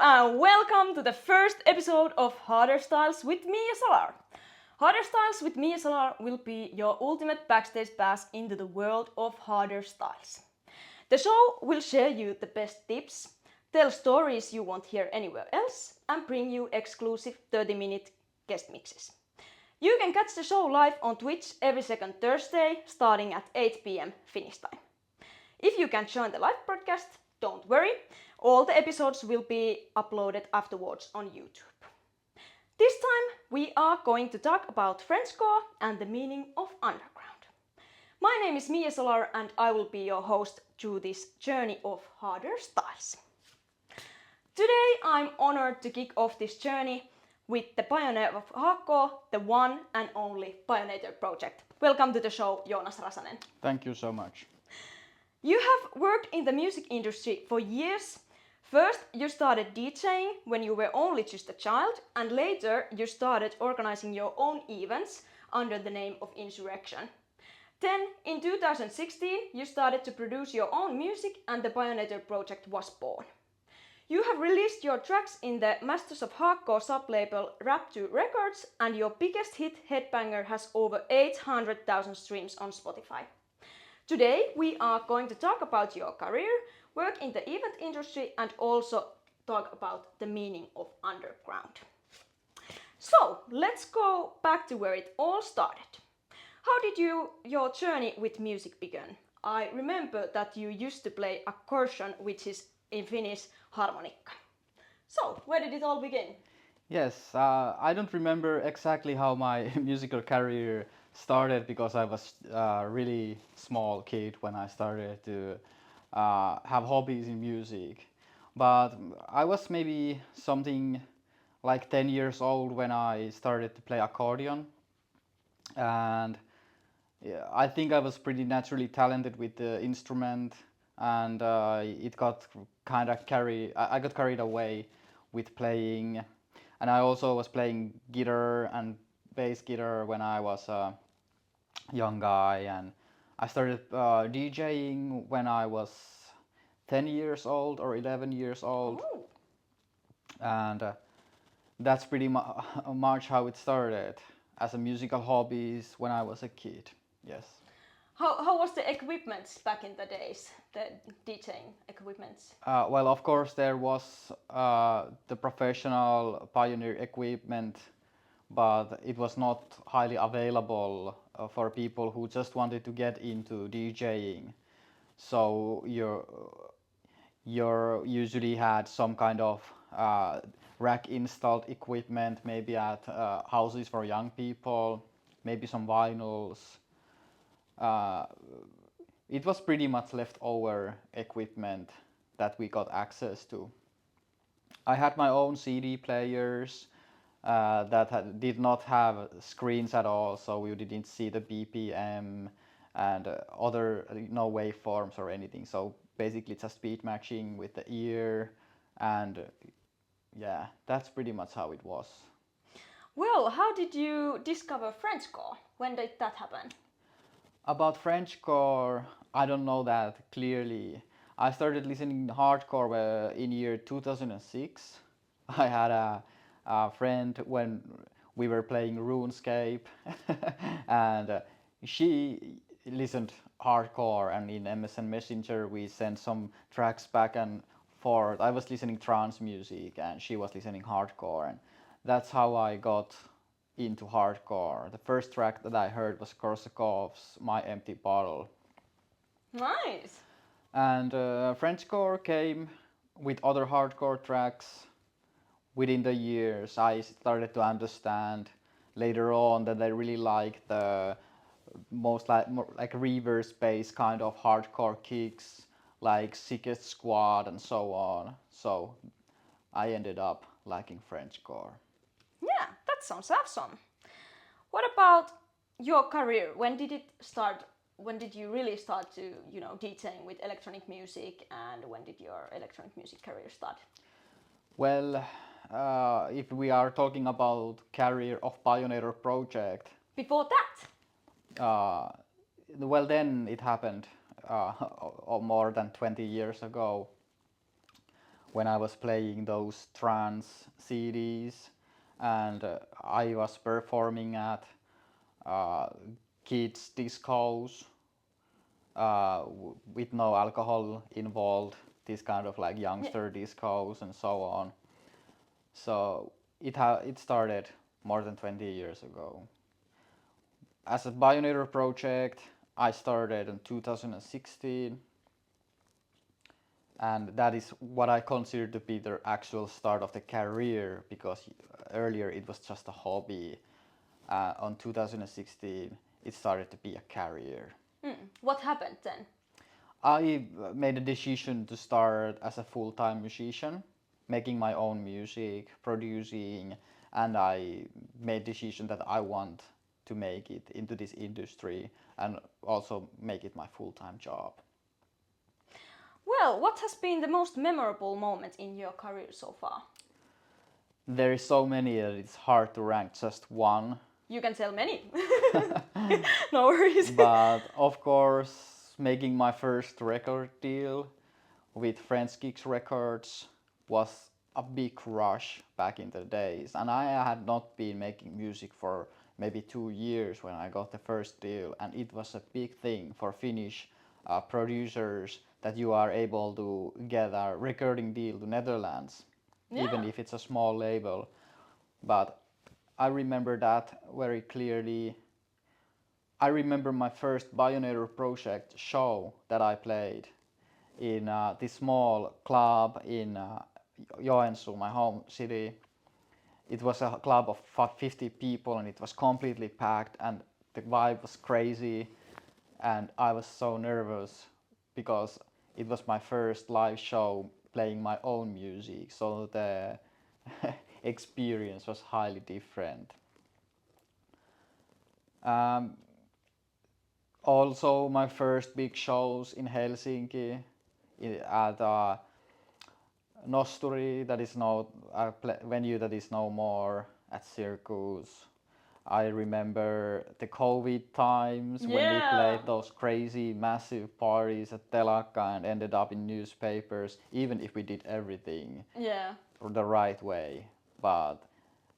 and welcome to the first episode of Harder Styles with Miia Solar. Harder Styles with Miia Solar will be your ultimate backstage pass into the world of harder styles. The show will share you the best tips, tell stories you won't hear anywhere else, and bring you exclusive 30-minute guest mixes. You can catch the show live on Twitch every second Thursday, starting at 8 p.m. Finnish time. If you can't join the live broadcast, don't worry, all the episodes will be uploaded afterwards on YouTube. This time we are going to talk about Frenchcore and the meaning of underground. My name is Miia Solar and I will be your host through this journey of harder styles. Today I'm honored to kick off this journey with the pioneer of hardcore, the one and only Bionator Project. Welcome to the show, Joonas Räsänen. Thank you so much. You have worked in the music industry for years. First, you started DJing when you were only just a child, and later you started organizing your own events under the name of Insurrection. Then, in 2016, you started to produce your own music and the Bionator Project was born. You have released your tracks in the Masters of Hardcore sublabel Rap2 Records, and your biggest hit, Headbanger, has over 800,000 streams on Spotify. Today we are going to talk about your career, work in the event industry, and also talk about the meaning of underground. So let's go back to where it all started. How did your journey with music begin? I remember that you used to play accordion, which is in Finnish harmonikka. So where did it all begin? Yes, I don't remember exactly how my musical career started because I was a really small kid when I started to have hobbies in music. But I was maybe something like 10 years old when I started to play accordion. And yeah, I think I was pretty naturally talented with the instrument, and it got kind of I got carried away with playing, and I also was playing guitar and bass guitar when I was a young guy, and I started DJing when I was 10 years old or 11 years old. Oh. And that's pretty much how it started as a musical hobbies when I was a kid. Yes. How was the equipment back in the days, the DJing equipment? Well, of course, there was the professional Pioneer equipment, but it was not highly available for people who just wanted to get into DJing. So you usually had some kind of rack installed equipment, maybe at houses for young people, maybe some vinyls. It was pretty much leftover equipment that we got access to. I had my own CD players that did not have screens at all, so you didn't see the BPM and other no waveforms or anything. So basically just beat matching with the ear, and yeah, that's pretty much how it was. Well, how did you discover Frenchcore? When did that happen? About Frenchcore, I don't know that clearly. I started listening hardcore in year 2006. I had a friend when we were playing RuneScape, and she listened hardcore, and in MSN Messenger we sent some tracks back and forth. I was listening trance music and she was listening hardcore, and that's how I got into hardcore. The first track that I heard was Korsakov's My Empty Bottle. Nice! And Frenchcore came with other hardcore tracks. Within the years, I started to understand later on that I really liked the more like reverse-based kind of hardcore kicks, like Sickest Squad and so on. So I ended up liking Frenchcore. Yeah, that sounds awesome. What about your career? When did it start? When did you really start to, DJing with electronic music, and when did your electronic music career start? Well, if we are talking about career of Bionator Project, Before that? well then it happened more than 20 years ago. when I was playing those trance CDs, and I was performing at kids' discos with no alcohol involved, these kind of like youngster discos and so on. So it started more than 20 years ago. As a Bionator Project, I started in 2016, and that is what I consider to be the actual start of the career, because earlier it was just a hobby. On 2016, it started to be a career. What happened then? I made a decision to start as a full-time musician, making my own music, producing, and I made decision that I want to make it into this industry and also make it my full-time job. Well, what has been the most memorable moment in your career so far? There is so many that it's hard to rank just one. You can tell many. No worries. But of course, making my first record deal with Frenchcore Records was a big rush back in the days, and I had not been making music for maybe 2 years when I got the first deal, and it was a big thing for Finnish producers that you are able to get a recording deal to Netherlands, even if it's a small label. But I remember that very clearly. I remember my first Bionator Project show that I played in this small club in Joensuu, my home city. It was a club of 50 people, and it was completely packed, and the vibe was crazy, and I was so nervous because it was my first live show playing my own music, so the experience was highly different. Also, my first big shows in Helsinki at Nosturi, that is no venue that is no more, at Circus. I remember the COVID times when we played those crazy massive parties at Telakka and ended up in newspapers, even if we did everything the right way. But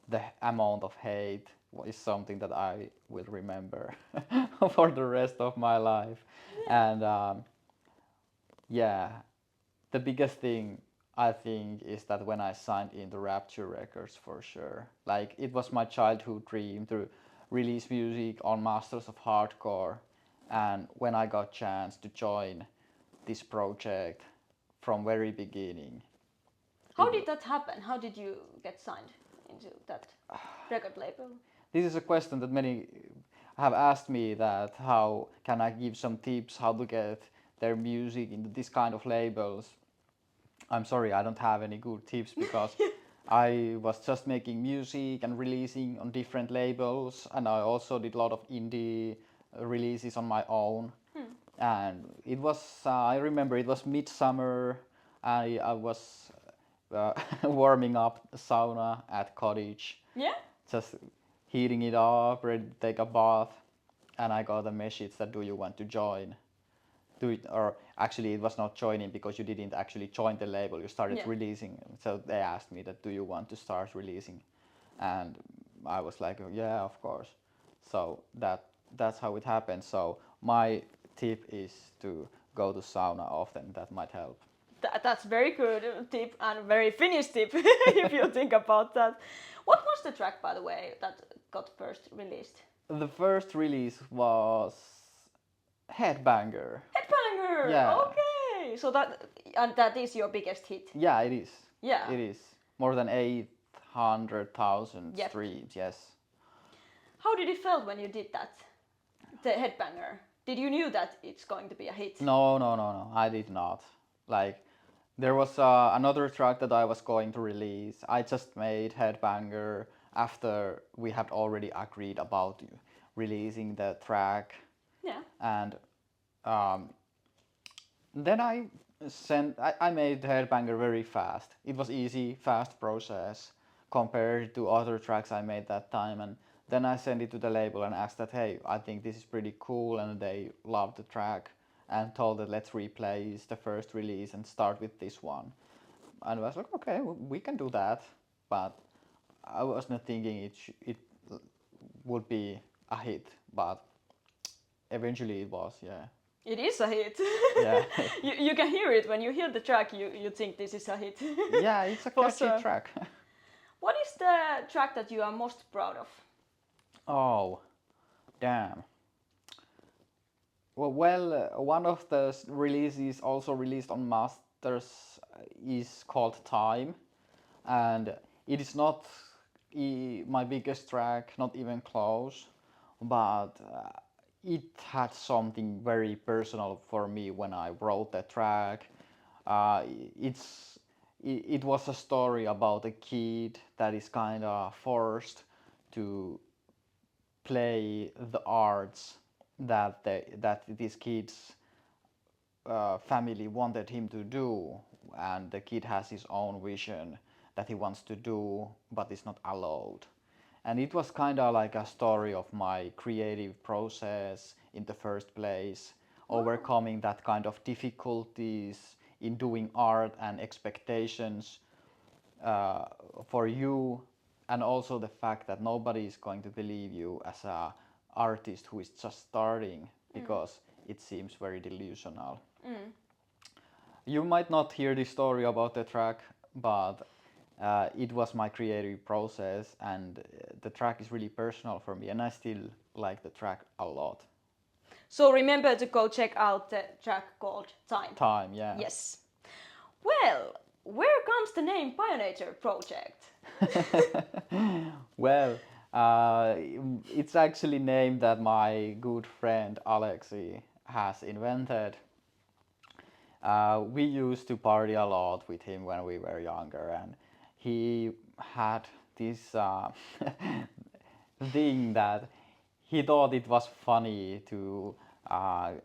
the amount of hate is something that I will remember for the rest of my life. And the biggest thing I think is that when I signed into Rapture Records, for sure. Like, it was my childhood dream to release music on Masters of Hardcore, and when I got chance to join this project from very beginning. How did that happen? How did you get signed into that record label? This is a question that many have asked me, that how can I give some tips how to get their music into this kind of labels. I'm sorry, I don't have any good tips because I was just making music and releasing on different labels, and I also did a lot of indie releases on my own. And it was, I remember it was midsummer. I was warming up the sauna at cottage. Just heating it up, ready to take a bath, and I got a message that, do you want to join? Do it, or actually it was not joining because you didn't actually join the label, you started releasing. So they asked me that, do you want to start releasing? And I was like, yeah, of course. So that's how it happened. So my tip is to go to sauna often. That might help. That's very good tip, and very Finnish tip if you think about that. What was the track, by the way, that got first released? The first release was Headbanger. Headbanger. Yeah. Okay. So that is your biggest hit. Yeah, it is. Yeah. It is. More than 800,000 streams, yes. How did it felt when you did that? The Headbanger. Did you knew that it's going to be a hit? No, I did not. Like, there was another track that I was going to release. I just made Headbanger after we had already agreed about releasing the track. And then I made Headbanger very fast. It was easy, fast process compared to other tracks I made that time. And then I sent it to the label and asked that, hey, I think this is pretty cool, and they loved the track and told that let's replace the first release and start with this one. And I was like, okay, we can do that, but I was not thinking it would be a hit, but eventually it was, yeah. It is a hit. Yeah. You can hear it when you hear the track. You think this is a hit. Yeah, it's a For catchy sure. track. What is the track that you are most proud of? Oh, damn. Well, one of the releases also released on Masters is called Time, and it is not my biggest track, not even close, but it had something very personal for me when I wrote that track. Uh, it's it was a story about a kid that is kind of forced to play the arts that this kid's family wanted him to do, and the kid has his own vision that he wants to do but is not allowed. And it was kind of like a story of my creative process in the first place, overcoming that kind of difficulties in doing art and expectations uh, for you, and also the fact that nobody is going to believe you as a artist who is just starting, because it seems very delusional. You might not hear the story about the track, but it was my creative process, and the track is really personal for me, and I still like the track a lot. So remember to go check out the track called Time. Time, yeah. Yes. Well, where comes the name Bionator Project? Well, it's actually named that my good friend Alexi has invented. We used to party a lot with him when we were younger, and he had this thing that he thought it was funny to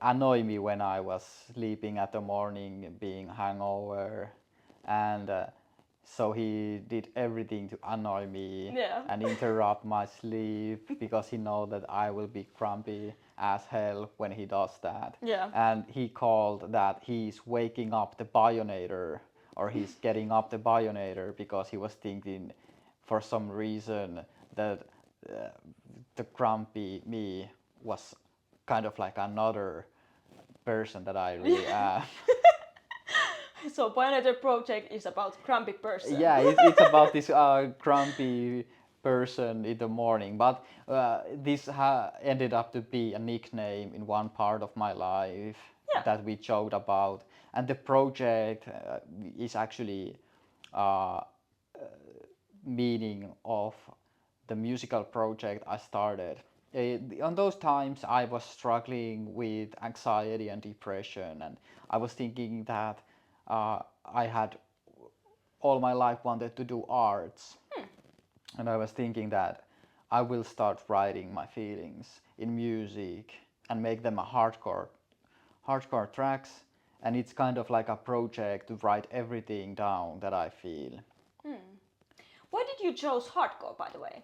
annoy me when I was sleeping at the morning, being hungover, and so he did everything to annoy me and interrupt my sleep, because he know that I will be grumpy as hell when he does that. Yeah. And he called that he's waking up the Bionator, or he's getting up the Bionator, because he was thinking for some reason that the grumpy me was kind of like another person that I really am. So Bionator Project is about grumpy person. Yeah, it's about this grumpy person in the morning, but this ended up to be a nickname in one part of my life that we joked about, and the project is actually meaning of the musical project I started. On those times, I was struggling with anxiety and depression, and I was thinking that I had all my life wanted to do arts, and I was thinking that I will start writing my feelings in music and make them a hardcore tracks, and it's kind of like a project to write everything down that I feel. Why did you choose hardcore, by the way?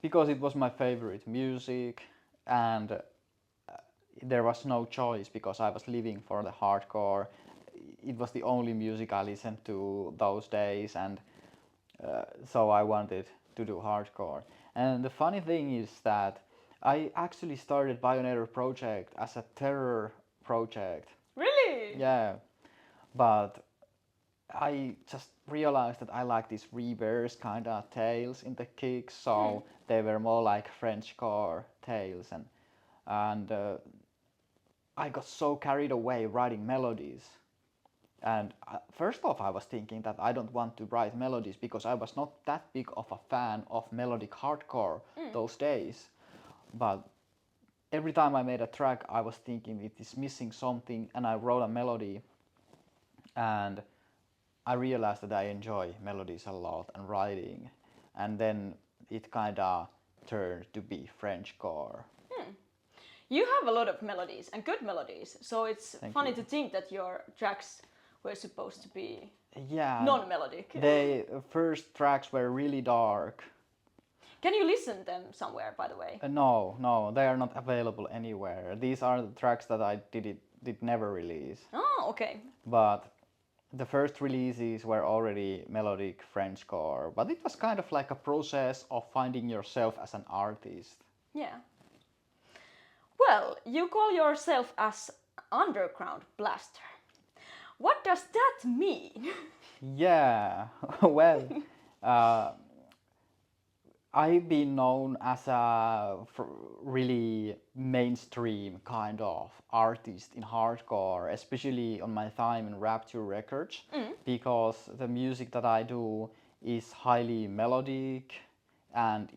Because it was my favorite music, and there was no choice, because I was living for the hardcore. It was the only music I listened to those days, and so I wanted to do hardcore. And the funny thing is that I actually started Bionator Project as a terror project. Really? Yeah, but I just realized that I like these reverse kind of tales in the kicks, so they were more like Frenchcore tales, and I got so carried away writing melodies. And first off, I was thinking that I don't want to write melodies, because I was not that big of a fan of melodic hardcore those days. But every time I made a track, I was thinking it is missing something, and I wrote a melody, and I realized that I enjoy melodies a lot and writing, and then it kind of turned to be Frenchcore. You have a lot of melodies and good melodies, so it's funny to think that your tracks were supposed to be non-melodic. The first tracks were really dark. Can you listen them somewhere, by the way? No, they are not available anywhere. These are the tracks that I did never release. Oh, okay. But the first releases were already melodic Frenchcore, but it was kind of like a process of finding yourself as an artist. Yeah. Well, you call yourself as underground blaster. What does that mean? Yeah, well, uh, I've been known as a really mainstream kind of artist in hardcore, especially on my time in Rapture Records, because the music that I do is highly melodic and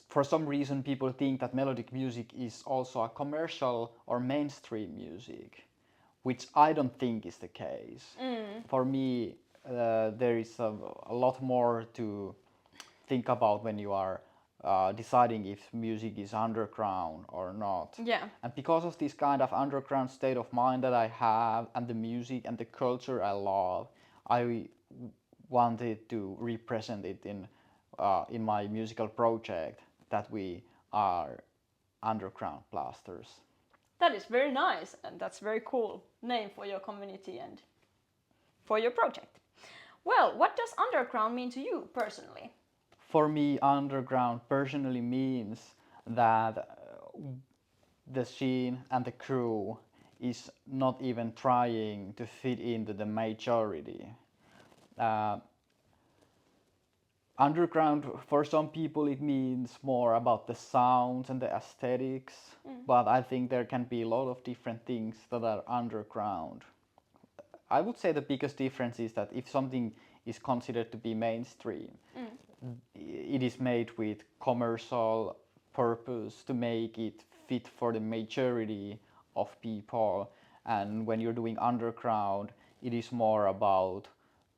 for some reason people think that melodic music is also a commercial or mainstream music, which I don't think is the case. For me, there is a lot more to think about when you are deciding if music is underground or not. Yeah. And because of this kind of underground state of mind that I have, and the music and the culture I love, I wanted to represent it in my musical project that we are underground blasters. That is very nice, and that's very cool name for your community and for your project. Well, what does underground mean to you personally? For me, underground personally means that the scene and the crew is not even trying to fit into the majority. Uh, Underground, for some people, it means more about the sounds and the aesthetics, but I think there can be a lot of different things that are underground. I would say the biggest difference is that if something is considered to be mainstream, it is made with commercial purpose to make it fit for the majority of people. And when you're doing underground, it is more about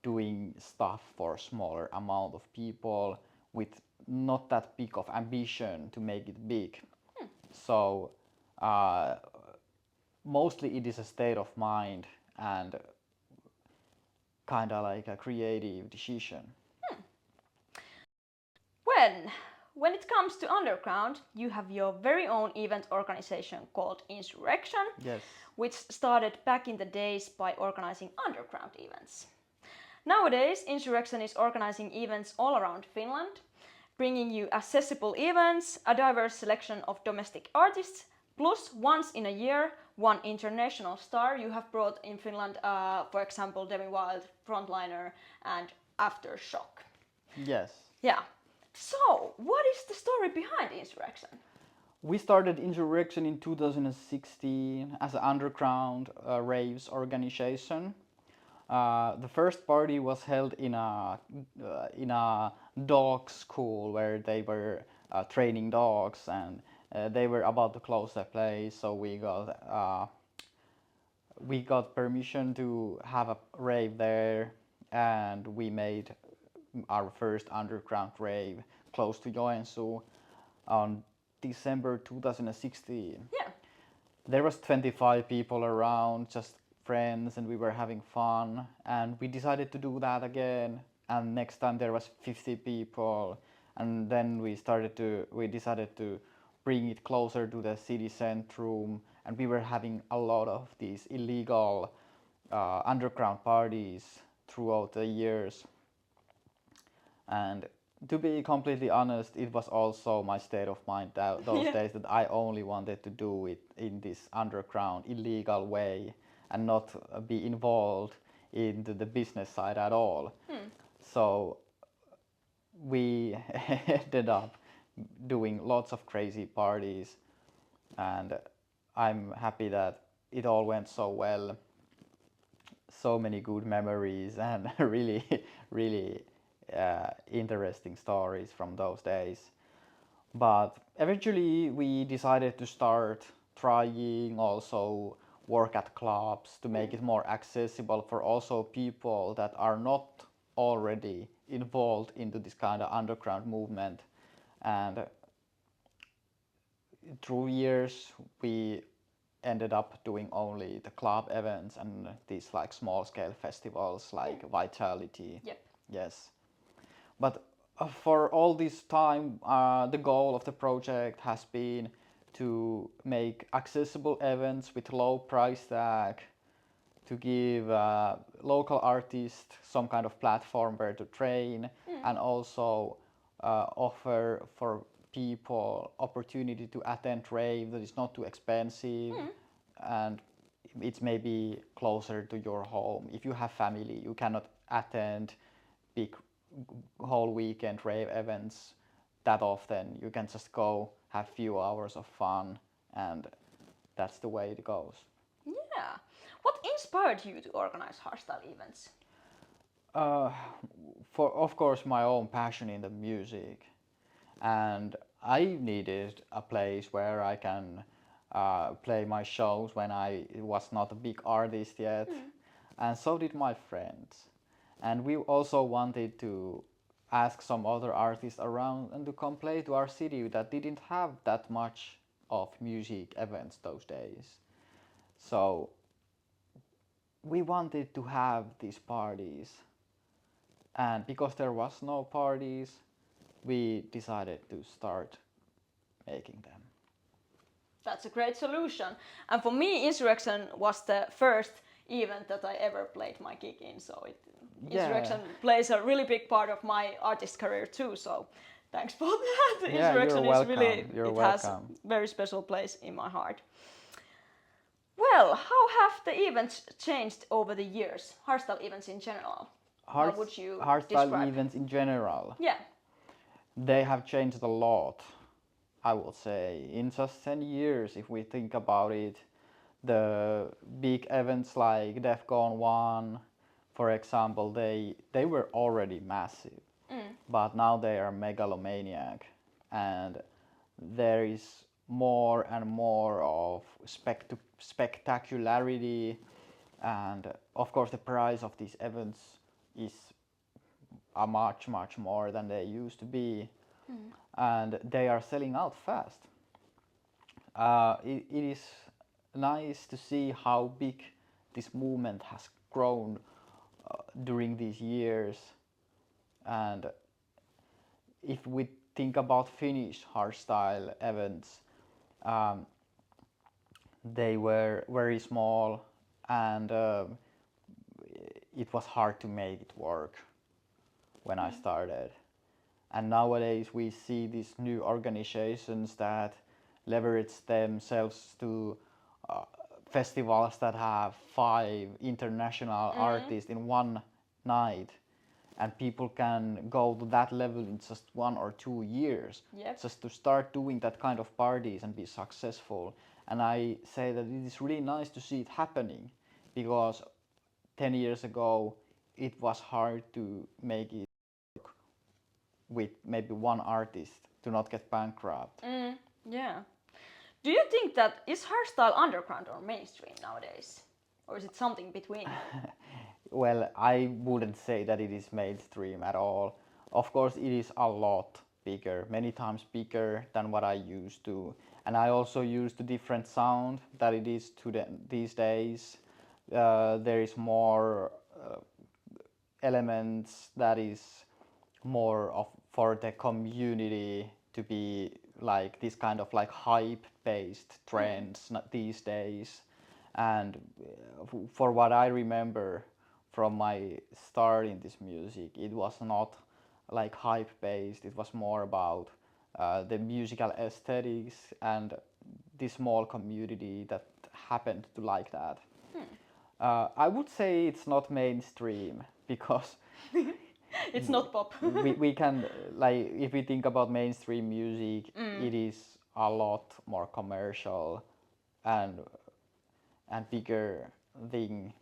doing stuff for a smaller amount of people with not that big of ambition to make it big. So uh, mostly it is a state of mind and kind of like a creative decision. When it comes to underground, you have your very own event organization called Insurrection, Yes. which started back in the days by organizing underground events. Nowadays, Insurrection is organizing events all around Finland, bringing you accessible events, a diverse selection of domestic artists, plus once in a year, one international star you have brought in Finland, for example, Demi Wild, Frontliner, and Aftershock. Yes. Yeah. So, what is the story behind Insurrection? We started Insurrection in 2016 as an underground raves organization. The first party was held in a dog school where they were training dogs, and they were about to close the place. So we got permission to have a rave there, and we made our first underground rave close to Joensuu on December 2016. Yeah. There was 25 people around, just friends, and we were having fun, and we decided to do that again, and next time there was 50 people, and then we decided to bring it closer to the city centrum, and we were having a lot of these illegal underground parties throughout the years. And to be completely honest, it was also my state of mind those Yeah. days that I only wanted to do it in this underground, illegal way and not be involved into the business side at all. So we ended up doing lots of crazy parties, and I'm happy that it all went so well. So many good memories and really, really interesting stories from those days. But eventually we decided to start trying also work at clubs to make it more accessible for also people that are not already involved into this kind of underground movement. And through years we ended up doing only the club events and these like small scale festivals like Vitality. Yep. Yes. But for all this time, the goal of the project has been to make accessible events with low price tag to give local artists some kind of platform where to train, and also offer for people opportunity to attend rave that is not too expensive, and it's maybe closer to your home. If you have family, you cannot attend big whole weekend rave events that often. You can just go have few hours of fun, and that's the way it goes. Yeah. What inspired you to organize hardstyle events? For of course my own passion in the music, and I needed a place where I can play my shows when I was not a big artist yet, and so did my friends. And we also wanted to ask some other artists around and to come play to our city that didn't have that much of music events those days. So we wanted to have these parties, and because there was no parties, we decided to start making them. That's a great solution. And for me, Insurrection was the first event that I ever played my gig in. So Insurrection plays a really big part of my artist career too. So thanks for that. Yeah, Insurrection you're is welcome. really, You're it welcome. has very special place in my heart. Well, how have the events changed over the years? Hardstyle events in general. How would you Hardstyle describe? events in general, Yeah. they have changed a lot, I will say. In just 10 years, if we think about it, the big events like DEFCON 1, for example, they were already massive, but now they are megalomaniac, and there is more and more of spectacularity, and of course the price of these events is much more than they used to be, and they are selling out fast. It is nice to see how big this movement has grown during these years, and if we think about Finnish hardstyle events, they were very small, and it was hard to make it work when I started. And nowadays we see these new organizations that leverage themselves to festivals that have 5 international artists in one night, and people can go to that level in just 1 or 2 years. Yep. Just to start doing that kind of parties and be successful. And I say that it is really nice to see it happening, because 10 years ago it was hard to make it with maybe one artist to not get bankrupt. Yeah. Do you think that is hardstyle underground or mainstream nowadays? Or is it something between? Well, I wouldn't say that it is mainstream at all. Of course, it is a lot bigger, many times bigger than what I used to. And I also used a different sound that it is these days. There is more elements that is more of for the community to be like this kind of like hype based trends these days. And for what I remember from my start in this music, it was not like hype based, it was more about the musical aesthetics and the small community that happened to like that. I would say it's not mainstream because It's not pop. we can like if we think about mainstream music, it is a lot more commercial and bigger thing.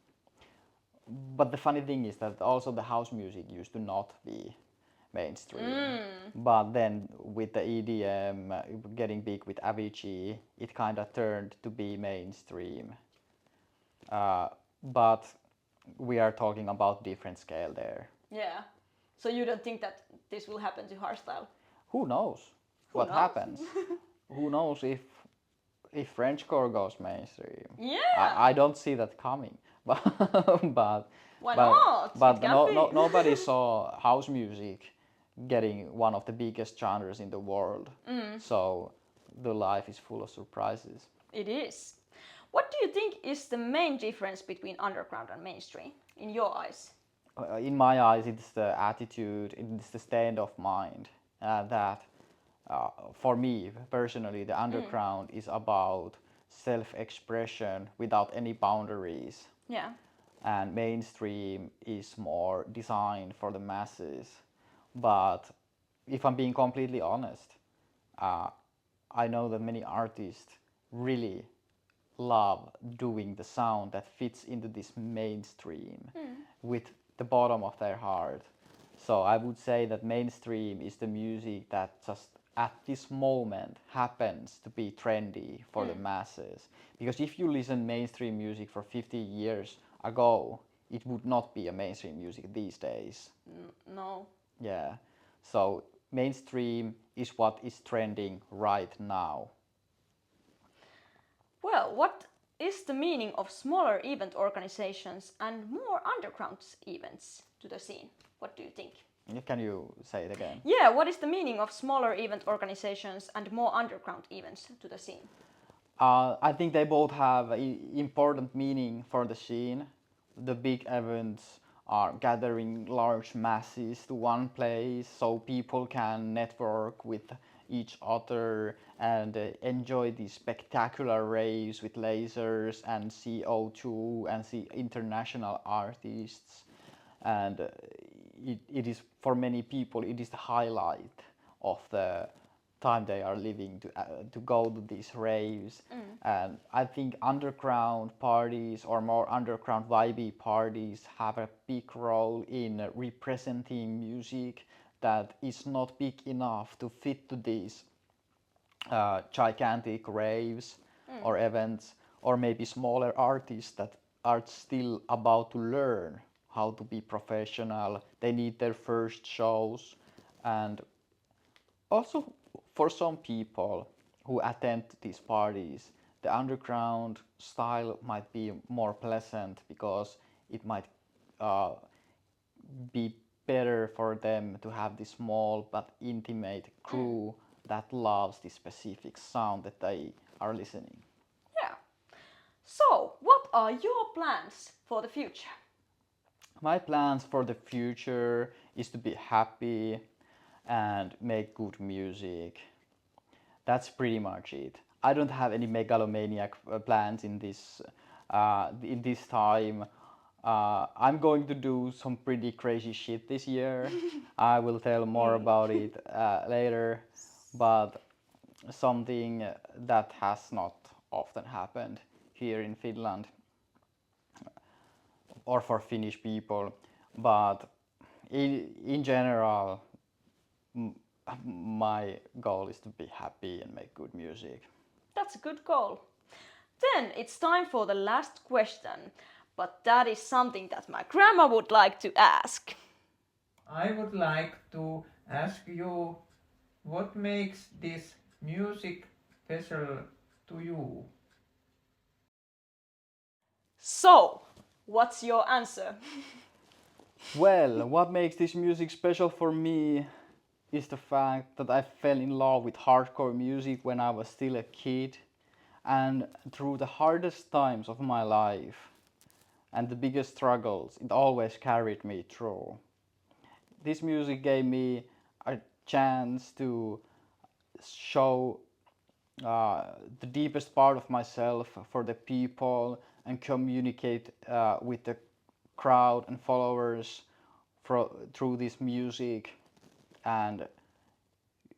But the funny thing is that also the house music used to not be mainstream. But then with the EDM getting big with Avicii, it kind of turned to be mainstream. But we are talking about different scale there. Yeah. So you don't think that this will happen to hardstyle? Who knows what happens? Who knows if Frenchcore goes mainstream? Yeah. I don't see that coming. But Why not? But It can be. nobody saw house music getting one of the biggest genres in the world. So the life is full of surprises. It is. What do you think is the main difference between underground and mainstream in your eyes? In my eyes, it's the attitude, it's the state of mind that, for me personally, the underground is about self-expression without any boundaries, Yeah. and mainstream is more designed for the masses. But if I'm being completely honest, uh, I know that many artists really love doing the sound that fits into this mainstream with the bottom of their heart. So I would say that mainstream is the music that just at this moment happens to be trendy for the masses. Because if you listen mainstream music for 50 years ago, it would not be a mainstream music these days. No. Yeah. So mainstream is what is trending right now. Well, what is the meaning of smaller event organizations and more underground events to the scene? What do you think? Can you say it again? Yeah, what is the meaning of smaller event organizations and more underground events to the scene? I think they both have important meaning for the scene. The big events are gathering large masses to one place so people can network with each other and enjoy these spectacular raves with lasers and CO2 and see international artists. And it is, for many people, it is the highlight of the time they are living to go to these raves. And I think underground parties or more underground vibey parties have a big role in representing music that is not big enough to fit to these gigantic raves or events, or maybe smaller artists that are still about to learn how to be professional. They need their first shows. And also, for some people who attend these parties, the underground style might be more pleasant because it might uh, be better for them to have this small but intimate crew that loves the specific sound that they are listening. Yeah. So, what are your plans for the future? My plans for the future is to be happy and make good music. That's pretty much it. I don't have any megalomaniac plans in this time. I'm going to do some pretty crazy shit this year. I will tell more about it later, but something that has not often happened here in Finland or for Finnish people. But in general, my goal is to be happy and make good music. That's a good goal. Then it's time for the last question, but that is something that my grandma would like to ask. I would like to ask you what makes this music special to you? So, what's your answer? Well, what makes this music special for me is the fact that I fell in love with hardcore music when I was still a kid, and through the hardest times of my life and the biggest struggles, it always carried me through. This music gave me a chance to show the deepest part of myself for the people and communicate with the crowd and followers through this music, and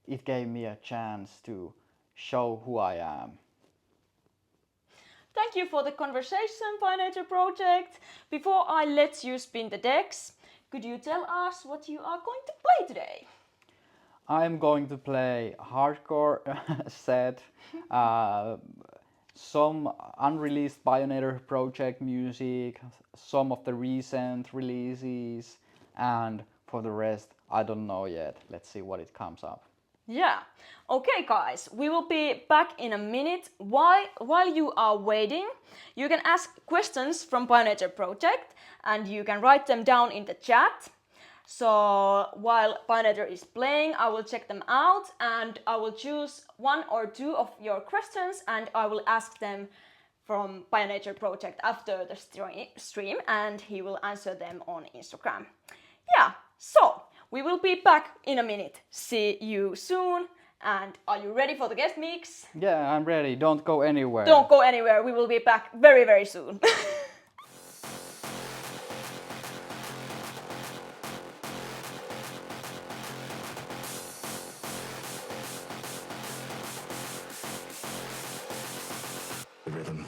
it gave me a chance to show who I am. Thank you for the conversation, Bionator Project. Before I let you spin the decks, could you tell us what you are going to play today? I'm going to play hardcore set, some unreleased Bionator Project music, some of the recent releases, and for the rest, I don't know yet. Let's see what it comes up. Yeah. Okay, guys, we will be back in a minute. While you are waiting, you can ask questions from Bionator Project and you can write them down in the chat. So while Bionator is playing, I will check them out and I will choose one or two of your questions and I will ask them from Bionator Project after the stream, and he will answer them on Instagram. Yeah, so we will be back in a minute. See you soon. And are you ready for the guest mix? Yeah, I'm ready. Don't go anywhere. Don't go anywhere. We will be back very, very soon. Rhythm.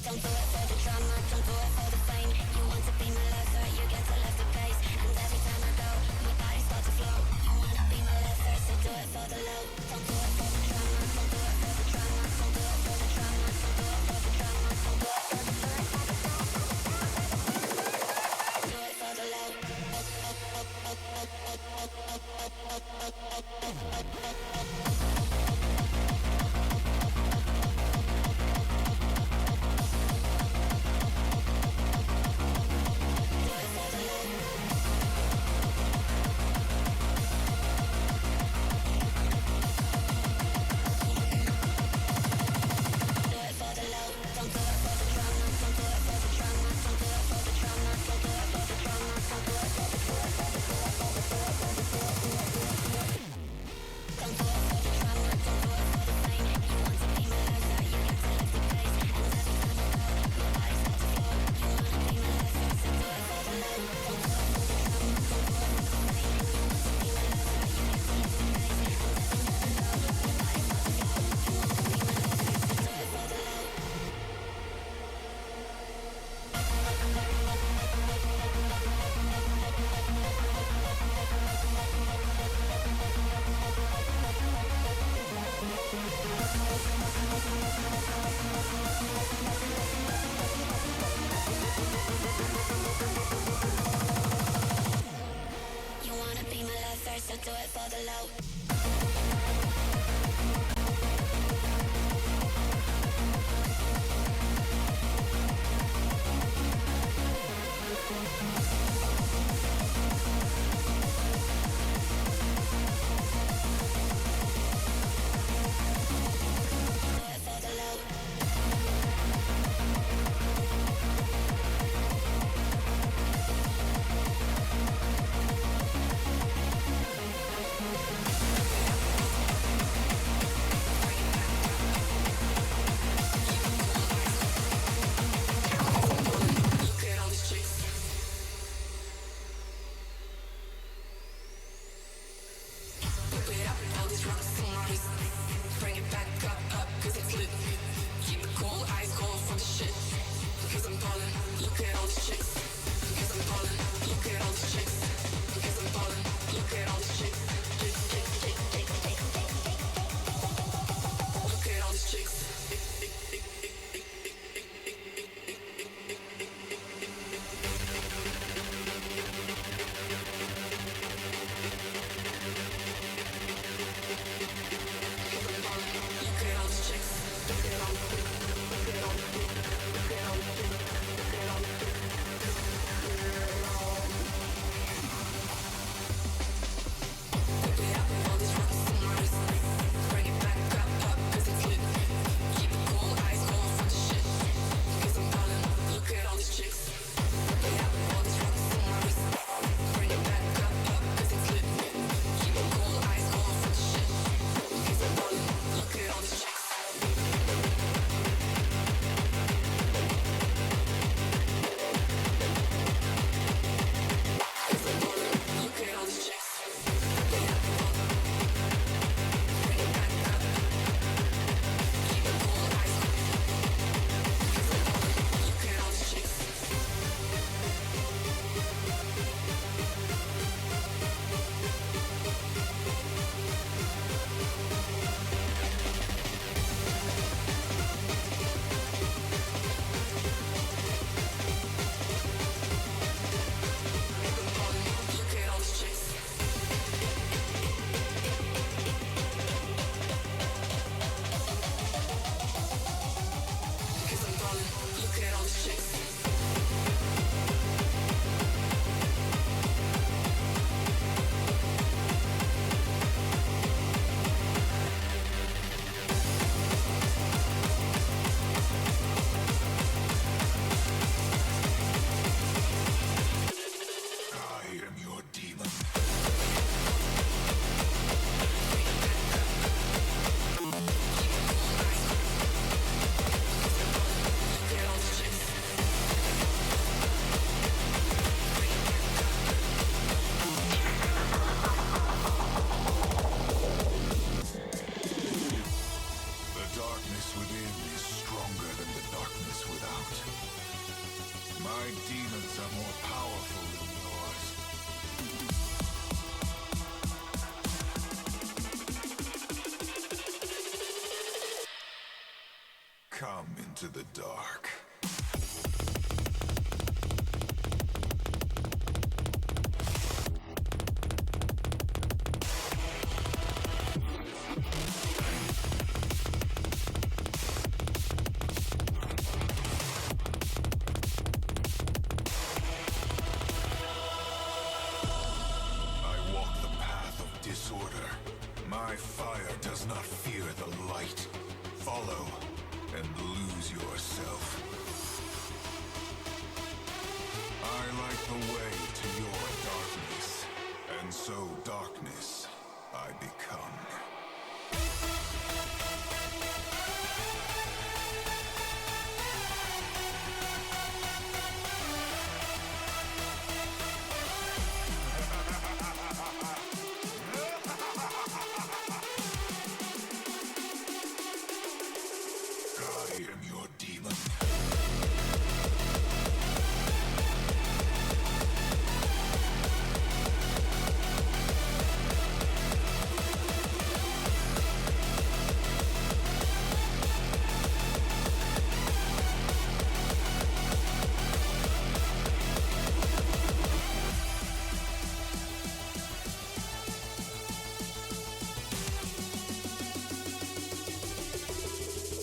Don't do it for the drama, don't do it for the fame. You want to be my lover, you get to left the pace. And every time I go, my body starts to flow. You wanna be my lover, so do it for the low. Don't do it for the drama, don't do it for the drama, don't do it for the drama, don't do it for the drama, don't do it for the do it for the low. You wanna be my lover, so do it for the low. My demons are more powerful than yours. Come into the dark. Disorder. My fire does not fear the light. Follow and lose yourself. I light the way to your darkness, and so darkness I become. I am your demon.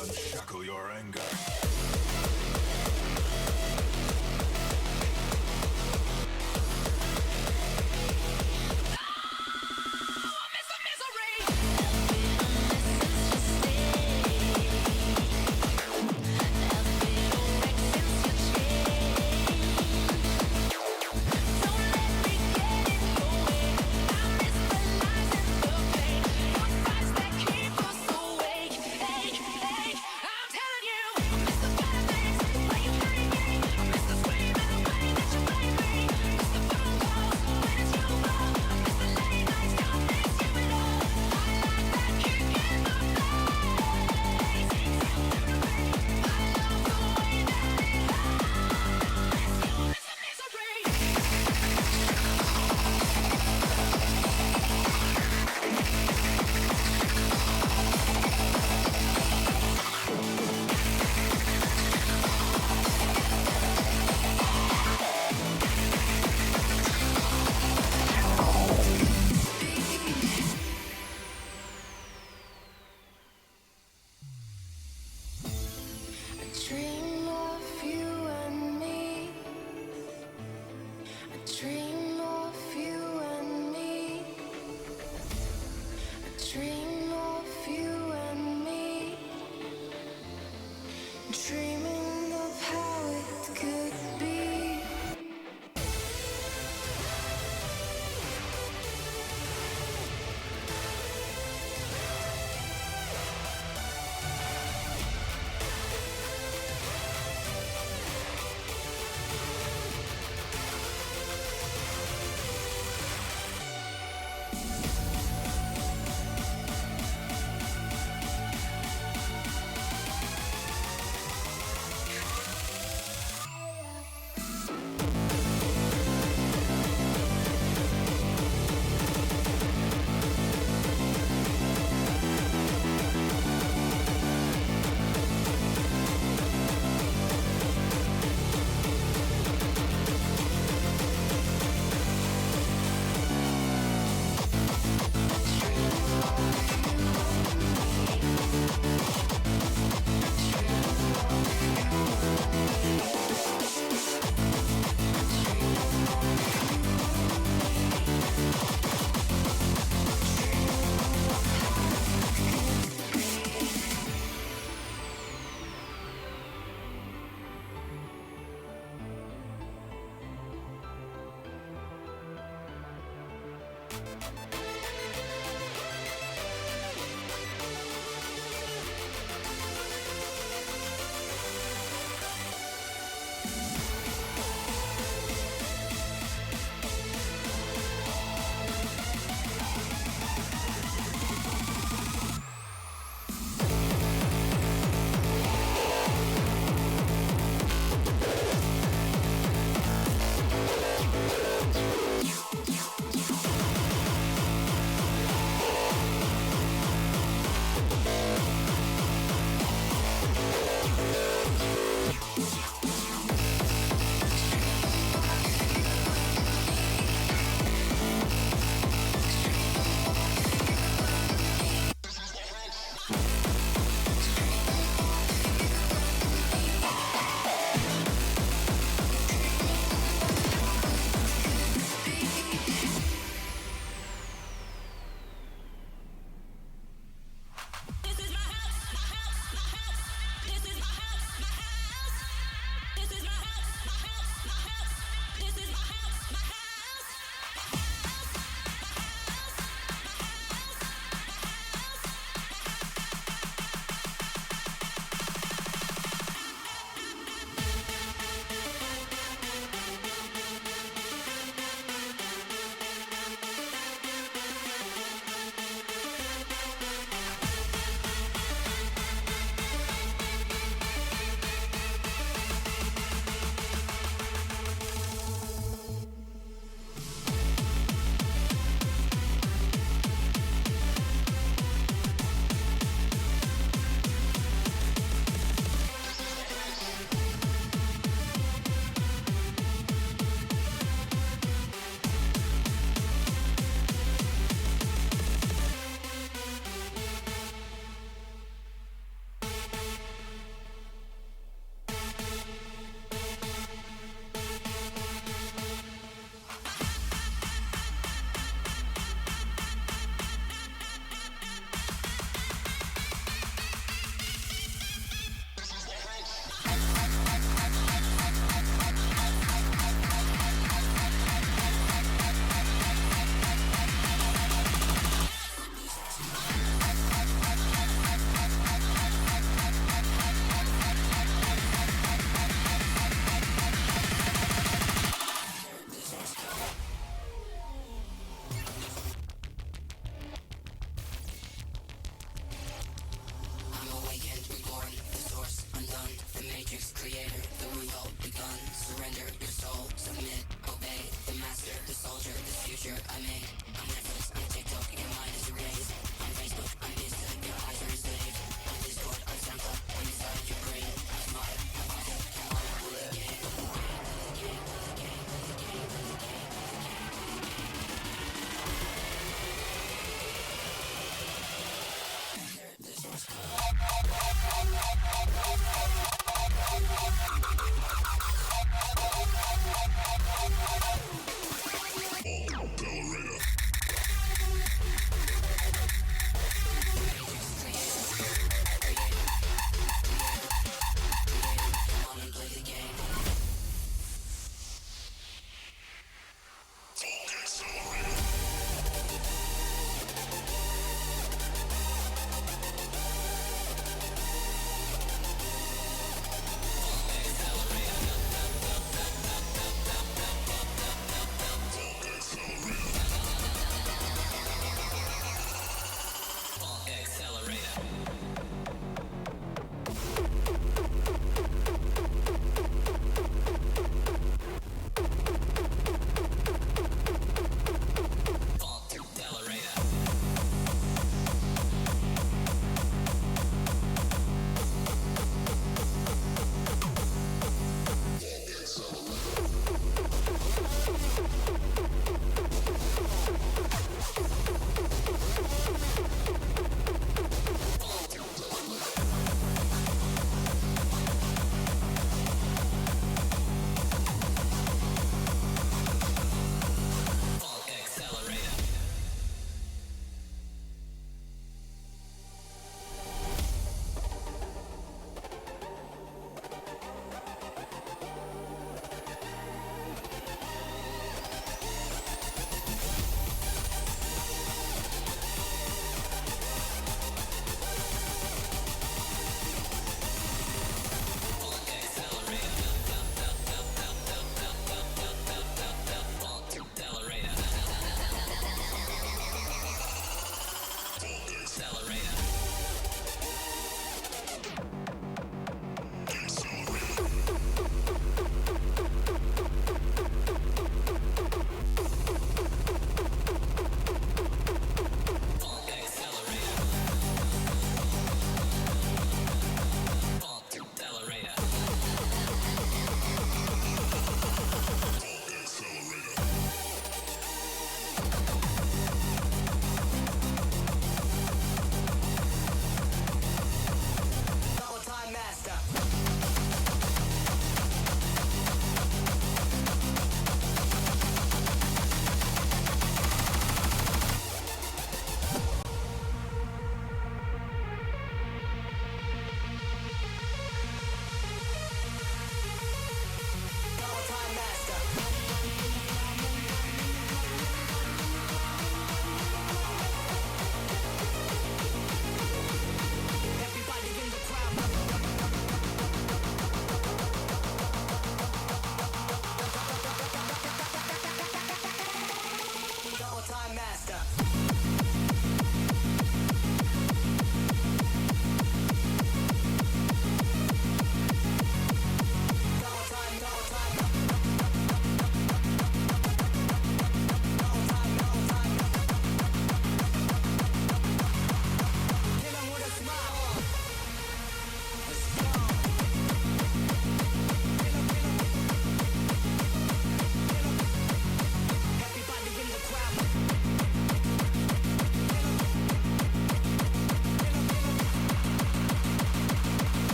Unshackle your anger. Dream of you and me. I dream of you and me. I dream of you and me. Dreaming of how it could be. Accelerator.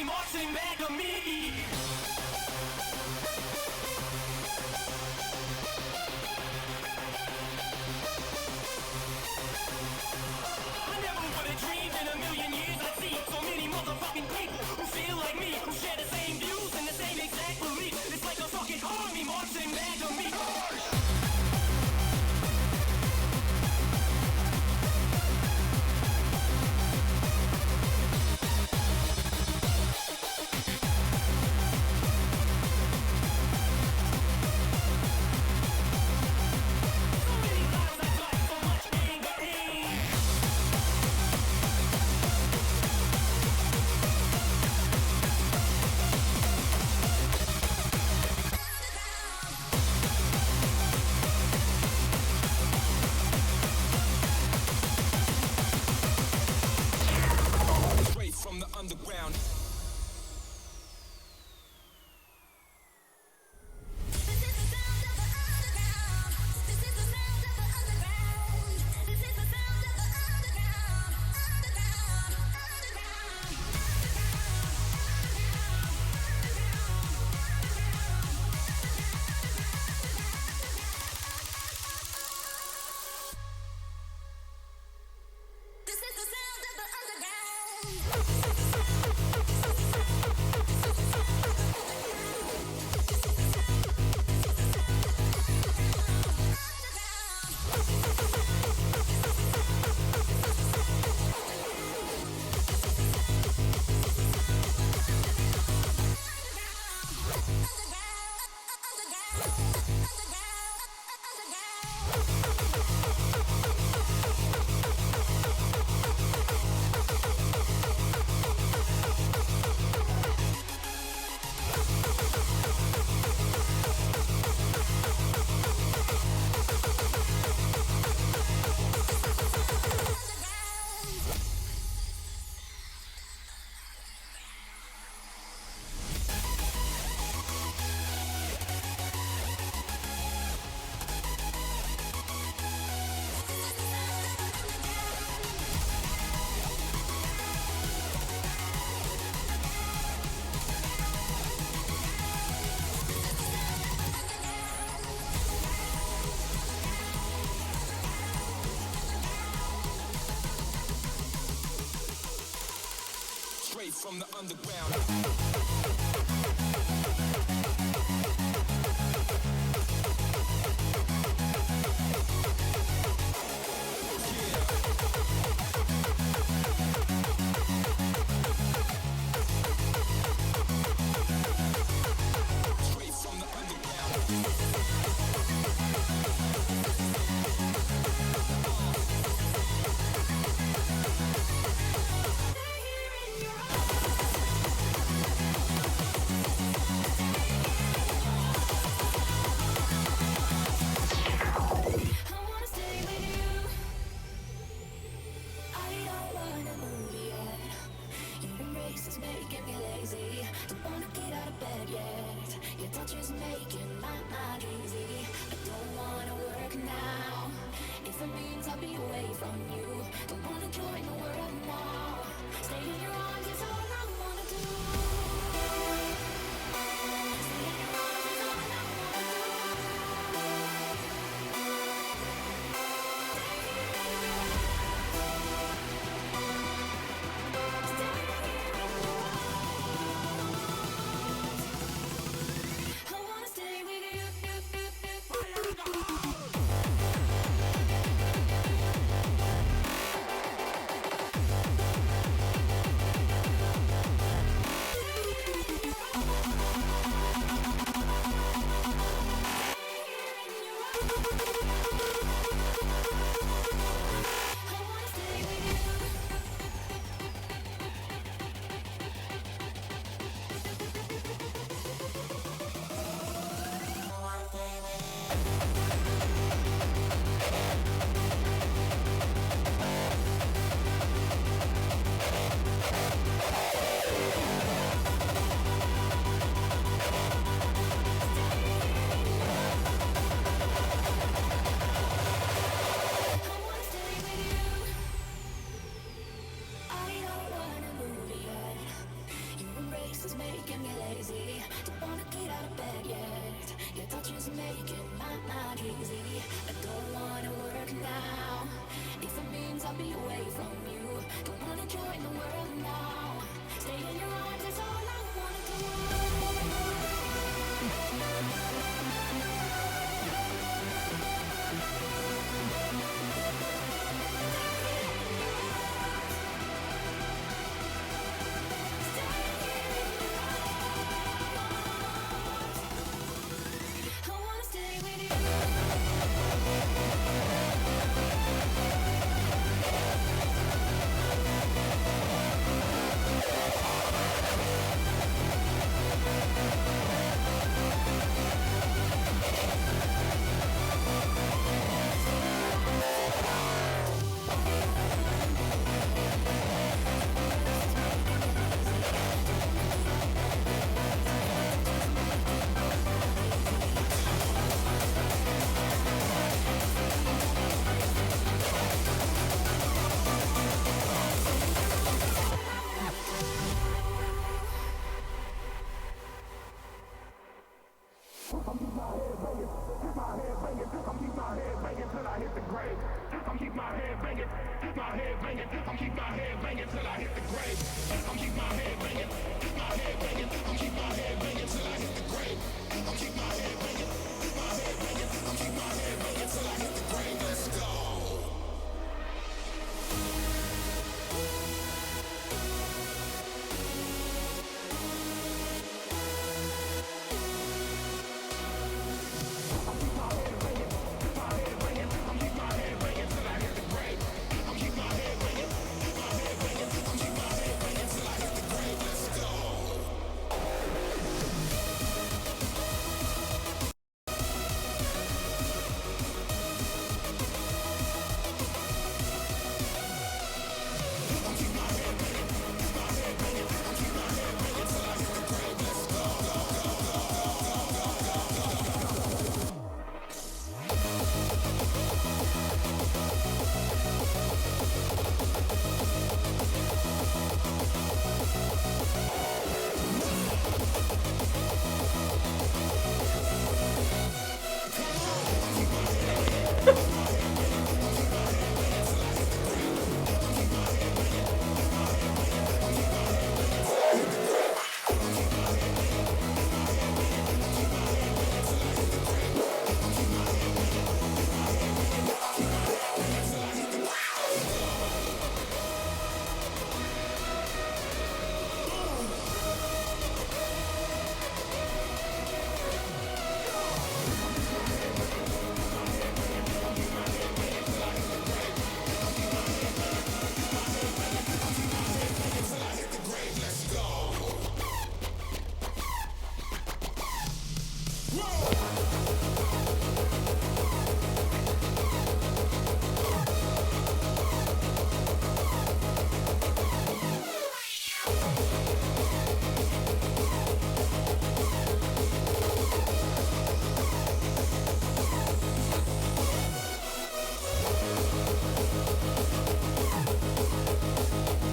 army marching back to me. I never would have dreamed in a million years I'd see so many motherfucking people who feel like me, who share the same views and the same exact beliefs. It's like a fucking army marching back to me. From the underground. Straight from the underground. this is making me lazy. Don't wanna get out of bed yet. Your touch is making my mind easy. I don't wanna work now. If it means I'll be away from you. Don't wanna join the world now. Stay in your arms is all I wanna do. I wanna stay with you.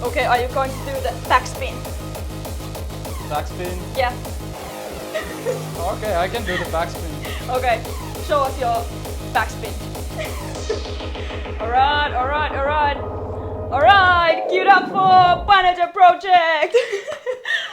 Okay, are you going to do the backspin? Backspin. Yeah. Okay, I can do the backspin. Okay, show us your backspin. Alright, alright, alright. Alright, queued up for Bionator Project!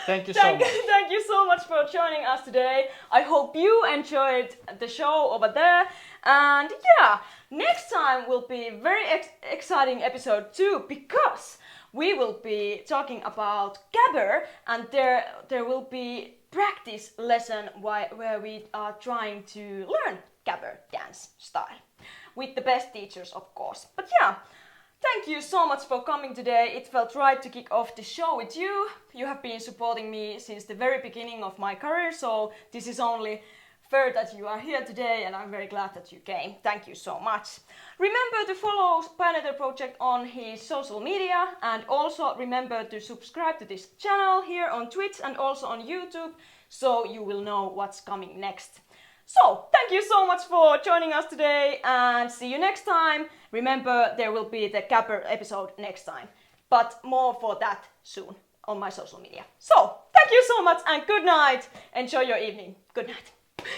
Thank you so much. Thank you so much for joining us today. I hope you enjoyed the show over there. And yeah, next time will be very exciting episode 2 because we will be talking about gabber and there will be practice lesson where we are trying to learn gabber dance style with the best teachers, of course. But yeah, thank you so much for coming today. It felt right to kick off the show with you. You have been supporting me since the very beginning of my career, so this is only fair that you are here today, and I'm very glad that you came. Thank you so much. Remember to follow Bionator Project on his social media, and also remember to subscribe to this channel here on Twitch and also on YouTube, so you will know what's coming next. So, thank you so much for joining us today, and see you next time. Remember, there will be the Gabber episode next time, but more for that soon on my social media. So, thank Thank you so much and good night. Enjoy your evening. Good night.